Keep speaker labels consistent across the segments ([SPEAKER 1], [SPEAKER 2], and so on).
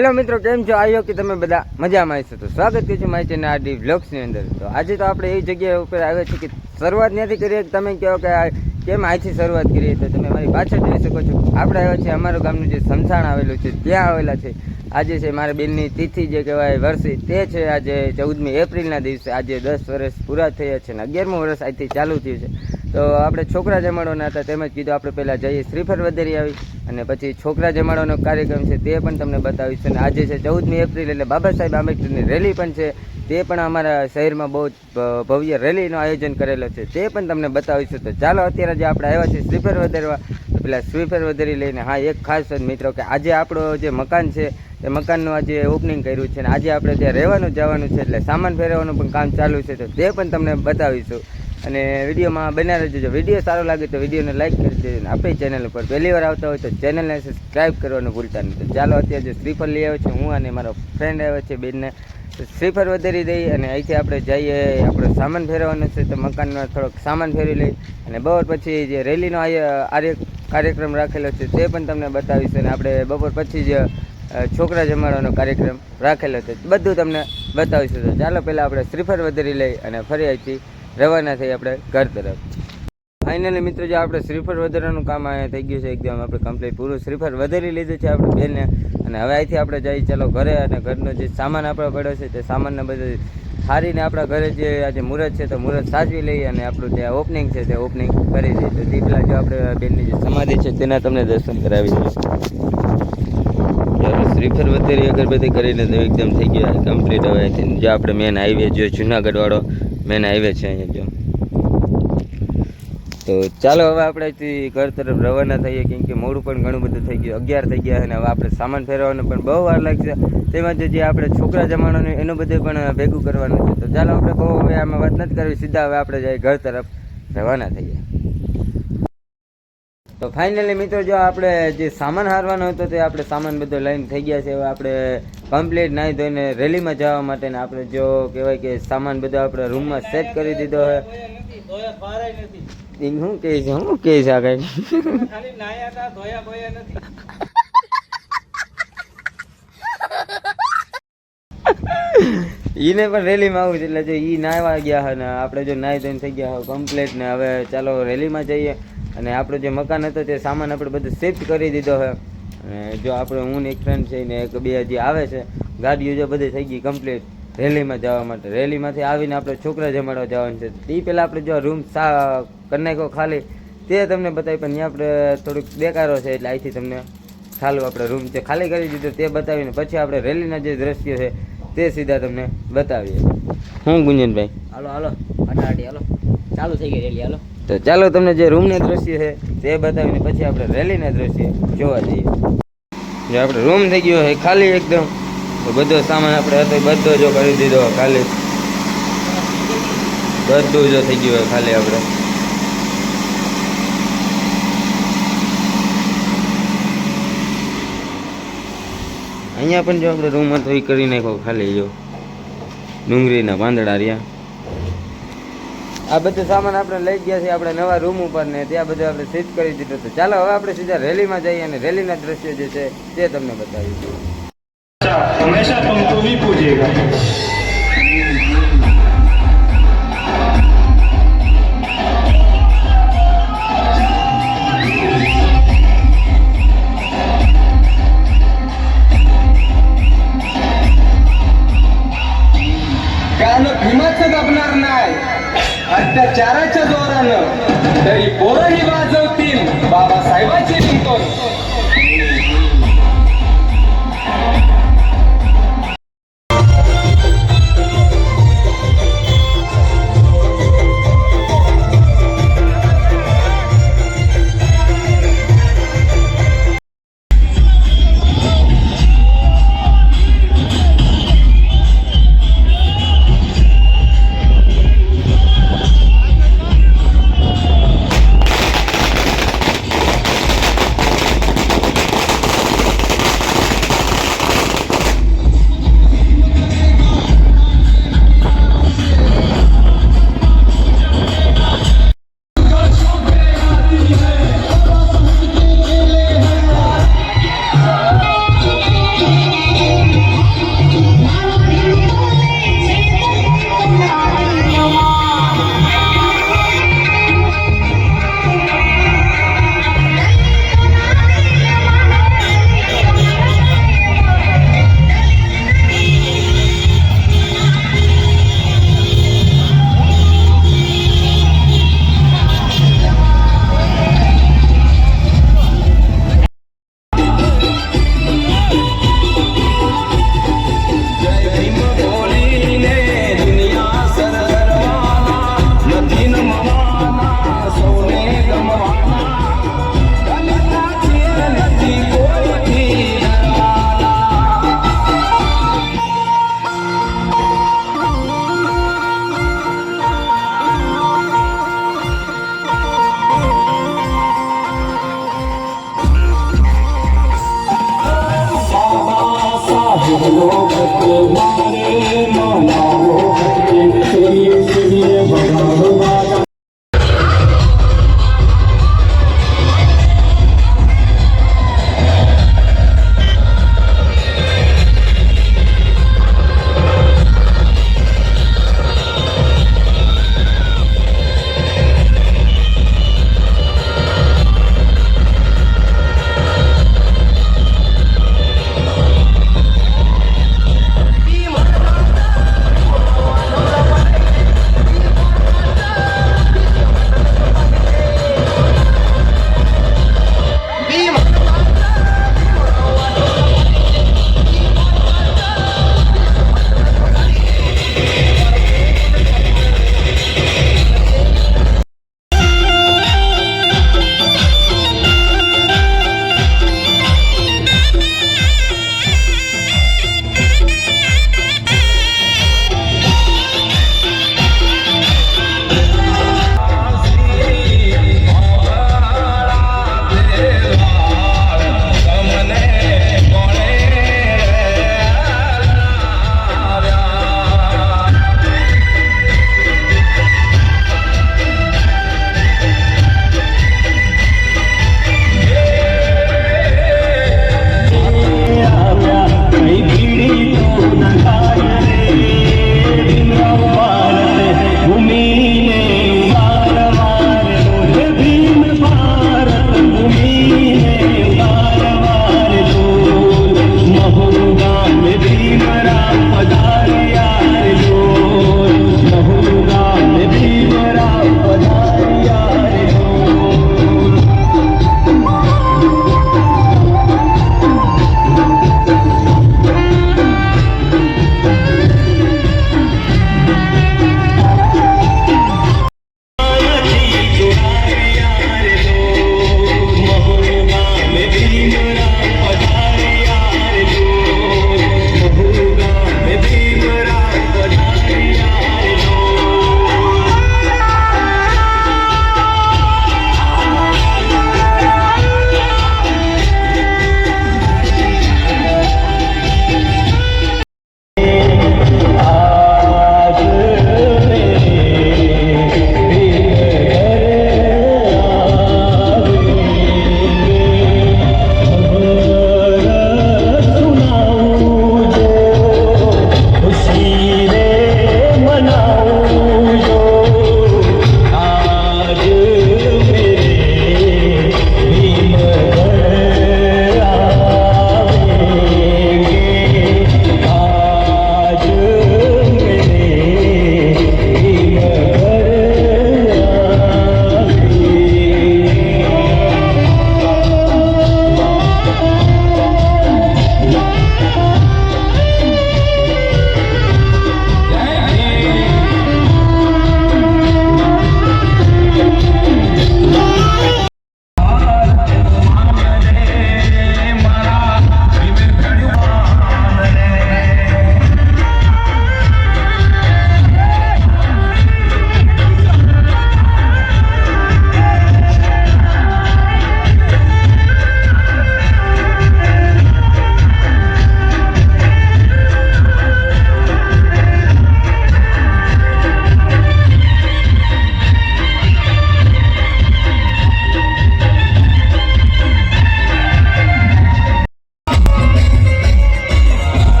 [SPEAKER 1] Hello મિત્રો, કેમ છો? આવ્યો કે તમે બધા મજામાં હશો. તો સ્વાગત કરું છું મારી ચેનલ આરડી વ્લોગ્સની અંદર. તો આજે તો આપણે એ જગ્યા ઉપર આવ્યા છીએ કે શરૂઆત નથી કરીએ. તમે કહો કે કેમ અહીંથી શરૂઆત કરીએ, તો તમે મારી પાછળ જોઈ શકો છો. આપણે આવ્યા છીએ અમારું ગામનું જે સ્મશાન આવેલું છે ત્યાં આવેલા છે. આજે છે મારા બેનની તિથિ જે કહેવાય વર્ષી, તે છે આજે 14મી એપ્રિલના દિવસે. આજે 10 વર્ષ પૂરા થયા છે અને 11મું વર્ષ આજથી ચાલુ થયું છે. તો આપણે છોકરા જમાડવાના હતા, તેમજ કીધું આપણે પહેલાં જઈએ શ્રીફળ વધેરી આવી અને પછી છોકરા જમાડવાનો કાર્યક્રમ છે તે પણ તમને બતાવીશ. અને આજે છે 14મી એપ્રિલ એટલે બાબા સાહેબ આંબેડકરની રેલી પણ છે, તે પણ અમારા શહેરમાં બહુ ભવ્ય રેલીનું આયોજન કરેલું છે, તે પણ તમને બતાવીશું. તો ચાલો અત્યારે જે આપણે આવ્યા છીએ શ્રીફળ વધેરવા, તો પેલા શ્રીફળ વધેરી લઈને હા એક ખાસ મિત્રો કે આજે આપણો જે મકાન છે એ મકાનનું આજે ઓપનિંગ કર્યું છે અને આજે આપણે ત્યાં રહેવાનું જવાનું છે, એટલે સામાન ફેરવવાનું પણ કામ ચાલુ છે. તો તે પણ તમને બતાવીશું અને વિડીયોમાં બન્યા રહેજો. જો વિડીયો સારો લાગે તો વિડીયોને લાઈક કરી દેજો. આપણી ચેનલ ઉપર પહેલી વાર આવતા હોય તો ચેનલને સબસ્ક્રાઈબ કરવાનું ભૂલતા નહીં. તો ચાલો અત્યારે જે શ્રીફળ લઈ આવ્યો છે, હું અને મારો ફ્રેન્ડ આવ્યો છે, બેનને શ્રીફળ વધેરી દઈ અને અહીંથી આપણે જઈએ, આપણે સામાન ફેરવવાનો છે. તો મકાનનો થોડોક સામાન ફેરવી લઈ અને બપોર પછી જે રેલીનો કાર્યક્રમ રાખેલો છે તે પણ તમને બતાવીશ. અને આપણે બપોર પછી જ છોકરા જમાડવાનો કાર્યક્રમ રાખેલો છે, બધું તમને બતાવીશું. તો ચાલો પહેલાં આપણે શ્રીફળ વધેરી લઈ અને ફરી અહીંથી રવાના થઈ આપણે ઘર તરફ. ફાઇનલી મિત્રો, જે આપણે શ્રીફળ વધેરાનું કામ અહીંયા થઈ ગયું છે એકદમ આપણે કમ્પ્લીટ પૂરું શ્રીફળ વધેરી લીધું છે આપણે બેનને. અને હવે અહીંથી આપણે જઈએ ચાલો ઘરે અને ઘરનો જે સામાન આપણો પડ્યો છે તે સામાનને બધું હારીને આપણા ઘરે જે આજે મુહૂર્ત છે તો મુહૂર્ત સાચવી લઈએ અને આપણું જે ઓપનિંગ છે તે ઓપનિંગ કરી દઈએ. તો તે પહેલાં જો આપણે બેનની જે સમાધિ છે તેના તમને દર્શન કરાવી દઈએ. શ્રીફળ વધેરી અગરબત્તી કરીને તો એકદમ થઈ ગયા કમ્પ્લીટ. હવે અહીંથી જો આપણે મેન હાઈવે જો જુનાગઢવાળો મેન હાઈવે છે અહીંયા જો. તો ચાલો હવે આપણે અહીંથી ઘર તરફ રવાના થઈએ, કેમ કે મોડું પણ ઘણું બધું થઈ ગયું, 11 થઈ ગયા અને હવે આપણે સામાન ફેરવવાનો પણ બહુ વાર લાગશે. તેમજ જે આપણે છોકરા જમાડવાનું એનું બધું પણ ભેગું કરવાનું છે. તો ચાલો આપણે બહુ હવે આમાં વાત નથી કરવી, સીધા હવે આપણે જઈએ ઘર તરફ રવાના થઈએ. તો ફાઇનલી મિત્રો, જો આપણે જે સામાન હારવાનો હતો તે આપણે સામાન બધો લઈને થઈ ગયા છે. હવે આપણે કમ્પ્લીટ નાહી ધોઈને રેલીમાં જવા માટે ને આપણે જો કહેવાય કે સામાન બધો આપણે રૂમમાં સેટ કરી દીધો છે. શું કહે છે, શું કહે છે આ કઈ ઈને પણ રેલીમાં આવું છે, એટલે જો ઈ નાહવા ગયા હે ને આપણે જો નાહી ધોઈને થઈ ગયા કમ્પ્લીટ ને હવે ચાલો રેલીમાં જઈએ. અને આપણું જે મકાન હતો તે સામાન આપણે બધું શિફ્ટ કરી દીધો છે. અને જો આપણે હું ને એક ફ્રેન્ડ છે ને એક બે હજી આવે છે, ગાડીઓ જો બધી થઈ ગઈ કમ્પ્લીટ રેલીમાં જવા માટે. રેલીમાંથી આવીને આપણે છોકરા જમાડવા જવાનું છે. તે પહેલાં આપણે જો રૂમ કરી નાખ્યો ખાલી, તે તમને બતાવી, પણ ત્યાં આપણે થોડુંક બેકારો છે એટલે અહીંથી તમને ચાલુ આપણે રૂમ છે ખાલી કરી દીધો તે બતાવીને પછી આપણે રેલીના જે દ્રશ્યો છે તે સીધા તમને બતાવીએ. હું ગુંજનભાઈ
[SPEAKER 2] હાલો હાલો અટાડી હાલો, ચાલુ થઈ ગઈ રેલી હાલો.
[SPEAKER 1] તો ચાલો તમને જે રૂમના દ્રશ્ય છે તે બતાવીને પછી આપણે રેલીના દ્રશ્ય જોવા જઈએ. જો આપણે રૂમ થઈ ગયો છે ખાલી એકદમ, તો બધો સામાન આપણે હતો બધો જો કરી દીધો ખાલી, બધું જો થઈ ગયું હોય ખાલી આપણે. અહીંયા પણ જો આપણે રૂમ હતો એ કરી નાખો ખાલી, જો ડુંગળીના પાંદડા રહ્યા. આ બધું સામાન આપણે લઈ ગયા છે આપણે નવા રૂમ ઉપર ને ત્યાં બધું આપણે શિફ્ટ કરી દીધું. તો ચાલો હવે આપણે સીધા રેલીમાં જઈએ અને રેલીના દ્રશ્યો જે છે તે તમને બતાવીશું.
[SPEAKER 3] હંમેશા तुमको ही पूजेगा. गाणं भीमाचं जपणार नाही, अत्याचाराच्या जोरानं तरी पोरही वाजवतील बाबासाहेबाची रिंगटोन.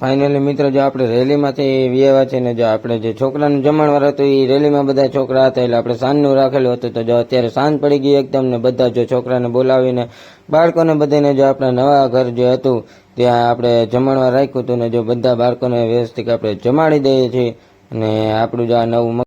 [SPEAKER 1] ફાઇનલી મિત્રો જો આપણે રેલીમાંથી વ્યવા છે ને જો આપણે જે છોકરાનું જમણવાર હતું એ રેલીમાં બધા છોકરા હતા એટલે આપણે સાંજનું રાખેલું હતું. તો જો અત્યારે સાંજ પડી ગઈ એકદમ ને બધા જો છોકરાને બોલાવીને બાળકોને બધાને જો આપણા નવા ઘર જે હતું ત્યાં આપણે જમણવાર રાખ્યું હતું ને જો બધા બાળકોને વ્યવસ્થિત આપણે જમાડી દઈએ છીએ અને આપણું જો આ નવું